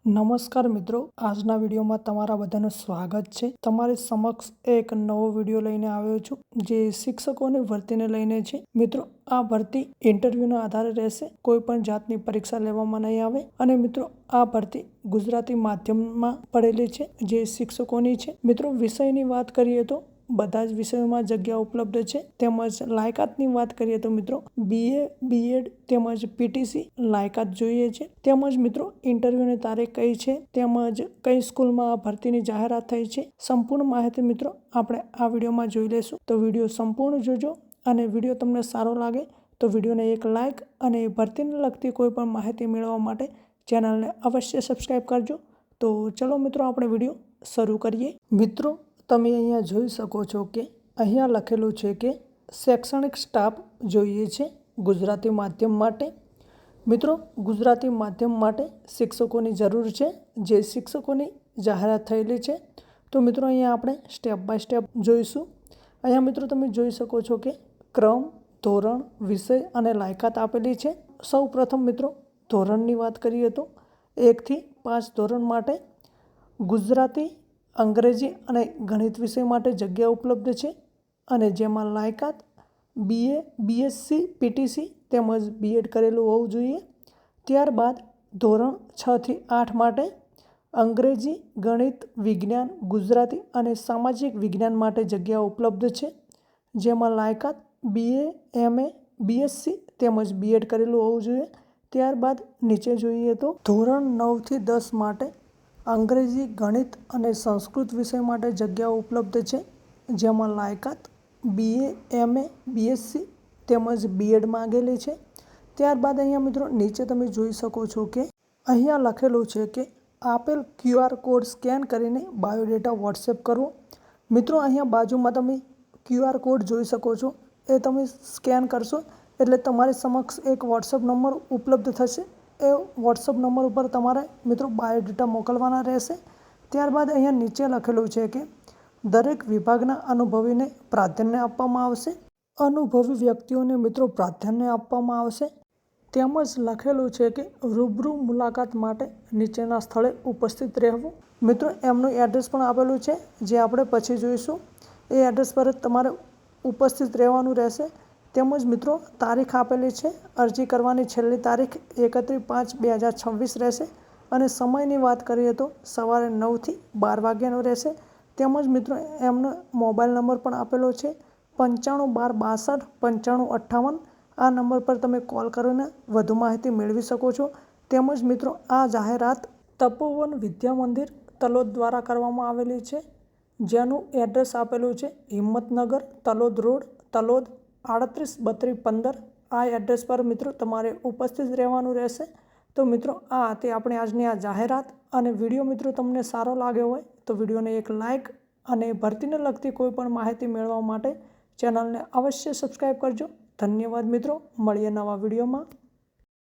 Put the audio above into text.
નમસ્કાર મિત્રો, આજના વિડીયોમાં તમારા બધાનું સ્વાગત છે। તમારી સમક્ષ એક નવો વિડીયો લઈને આવ્યો છું જે શિક્ષકોની ભરતીને લઈને છે। મિત્રો, આ ભરતી ઇન્ટરવ્યુના આધારે રહેશે, કોઈ પણ જાતની પરીક્ષા લેવામાં નહીં આવે। અને મિત્રો, આ ભરતી ગુજરાતી માધ્યમમાં પડેલી છે જે શિક્ષકોની છે। મિત્રો, વિષયની વાત કરીએ તો બધા જ વિષયોમાં જગ્યા ઉપલબ્ધ છે। તેમજ લાયકાતની વાત કરીએ તો મિત્રો BA, BEd તેમજ PTC લાયકાત જોઈએ છે। તેમજ મિત્રો, ઇન્ટરવ્યુની તારીખ કઈ છે તેમજ કઈ સ્કૂલમાં આ ભરતીની જાહેરાત થઈ છે, સંપૂર્ણ માહિતી મિત્રો આપણે આ વિડીયોમાં જોઈ લેશું। તો વિડીયો સંપૂર્ણ જોજો અને વિડીયો તમને સારો લાગે તો વિડીયોને એક લાઇક અને ભરતીને લગતી કોઈ પણ માહિતી મેળવવા માટે ચેનલને અવશ્ય સબસ્ક્રાઈબ કરજો। તો ચલો મિત્રો, આપણે વિડીયો શરૂ કરીએ। મિત્રો, તમે અહીંયા જોઈ શકો છો કે અહીંયા લખેલું છે કે શૈક્ષણિક સ્ટાફ જોઈએ છે ગુજરાતી માધ્યમ માટે। મિત્રો, ગુજરાતી માધ્યમ માટે શિક્ષકોની જરૂર છે, જે શિક્ષકોની જાહેરાત થયેલી છે। તો મિત્રો, અહીંયા આપણે સ્ટેપ બાય સ્ટેપ જોઈશું। અહીંયા મિત્રો તમે જોઈ શકો છો કે ક્રમ, ધોરણ, વિષય અને લાયકાત આપેલી છે। સૌ પ્રથમ મિત્રો ધોરણની વાત કરીએ તો 1 થી 5 ધોરણ માટે ગુજરાતી, અંગ્રેજી અને ગણિત વિષય માટે જગ્યા ઉપલબ્ધ છે અને જેમાં લાયકાત BA, BSc, PTC તેમજ BEd કરેલું હોવું જોઈએ। ત્યારબાદ ધોરણ 6 થી 8 માટે અંગ્રેજી, ગણિત, વિજ્ઞાન, ગુજરાતી અને સામાજિક વિજ્ઞાન માટે જગ્યા ઉપલબ્ધ છે, જેમાં લાયકાત BA, MA, BSc તેમજ BEd કરેલું હોવું જોઈએ। ત્યારબાદ નીચે જોઈએ તો ધોરણ 9 થી 10 માટે અંગ્રેજી, ગણિત અને સંસ્કૃત વિષય માટે જગ્યાઓ ઉપલબ્ધ છે, જેમાં લાયકાત BA, MA, BSc તેમજ BEd માંગેલી છે। ત્યારબાદ અહીંયા મિત્રો નીચે તમે જોઈ શકો છો કે અહીંયા લખેલું છે કે આપેલ QR કોડ સ્કેન કરીને બાયોડેટા વોટ્સએપ કરવો। મિત્રો, અહીંયા બાજુમાં તમે QR કોડ જોઈ શકો છો, એ તમે સ્કેન કરશો એટલે તમારી સમક્ષ એક વોટ્સએપ નંબર ઉપલબ્ધ થશે। એ વોટ્સએપ નંબર ઉપર તમારે મિત્રો બાયોડેટા મોકલવાના રહેશે। ત્યારબાદ અહીંયા નીચે લખેલું છે કે દરેક વિભાગના અનુભવીને પ્રાધાન્ય આપવામાં આવશે। અનુભવી વ્યક્તિઓને મિત્રો પ્રાધાન્ય આપવામાં આવશે। તેમજ લખેલું છે કે રૂબરૂ મુલાકાત માટે નીચેના સ્થળે ઉપસ્થિત રહેવું। મિત્રો, એમનું એડ્રેસ પણ આપેલું છે જે આપણે પછી જોઈશું। એ એડ્રેસ પર જ તમારે ઉપસ્થિત રહેવાનું રહેશે। તેમજ મિત્રો તારીખ આપેલી છે, અરજી કરવાની છેલ્લી તારીખ 31/5/2026 રહેશે અને સમયની વાત કરીએ તો સવારે 9 થી 12 વાગ્યાનો રહેશે। તેમજ મિત્રો એમનો મોબાઈલ નંબર પણ આપેલો છે 95 12 62 95 58। આ નંબર પર તમે કોલ કરીને વધુ માહિતી મેળવી શકો છો। તેમજ મિત્રો આ જાહેરાત તપોવન વિદ્યા મંદિર તલોદ દ્વારા કરવામાં આવેલી છે, જેનું એડ્રેસ આપેલું છે હિંમતનગર, તલોદ રોડ, તલોદ 383215। આ એડ્રેસ પર મિત્રો તમારે ઉપસ્થિત રહેવાનું રહેશે। તો મિત્રો, આ હતી આપણે આજની આ જાહેરાત અને વિડીયો મિત્રો તમને સારો લાગ્યો હોય તો વિડીયોને એક લાઇક અને ભરતીને લગતી કોઈ પણ માહિતી મેળવવા માટે ચેનલને અવશ્ય સબસ્ક્રાઈબ કરજો। ધન્યવાદ મિત્રો, મળીએ નવા વિડીયોમાં।